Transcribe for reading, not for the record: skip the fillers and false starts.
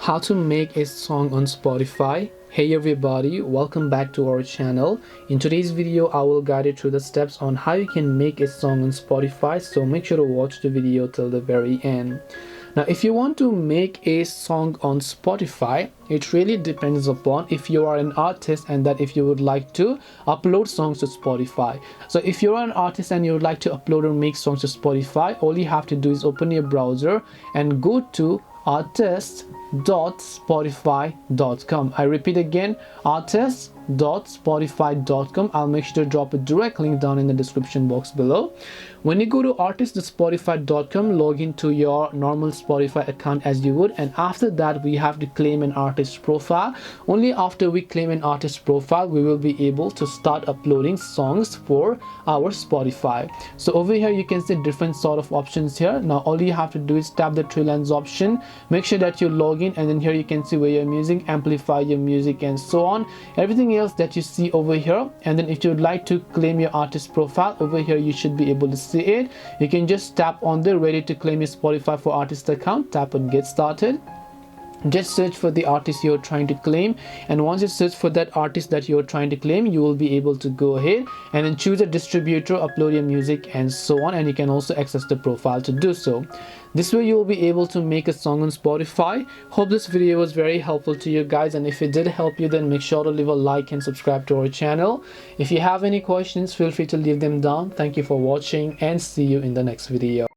How to make a song on Spotify. Hey everybody, welcome back to our channel. In today's video I will guide you through the steps on how you can make a song on Spotify, so make sure to watch the video till the very end. Now if you want to make a song on Spotify, it really depends upon if you are an artist and that if you would like to upload songs to Spotify. So if you're an artist and you would like to upload or make songs to Spotify, all you have to do is open your browser and go to artist.spotify.com. I repeat again, artist.spotify.com. I'll make sure to drop a direct link down in the description box below. When you go to artist.spotify.com, log into your normal Spotify account as you would, and after that we have to claim an artist profile. Only after we claim an artist profile we will be able to start uploading songs for our Spotify. So over here you can see different sort of options here. Now all you have to do is tap the three lines option, make sure that you log in, and then here you can see where your music, amplify your music, and so on, everything else that you see over here. And then if you would like to claim your artist profile, over here you should be able to see it. You can just tap on the ready to claim your Spotify for artist account, tap on get started. Just search for the artist you're trying to claim, and once you search for that artist that you're trying to claim, you will be able to go ahead and then choose a distributor, upload your music, and so on, and you can also access the profile to do so. This way you will be able to make a song on Spotify. Hope this video was very helpful to you guys, and if it did help you, then make sure to leave a like and subscribe to our channel. If you have any questions, feel free to leave them down. Thank you for watching and see you in the next video.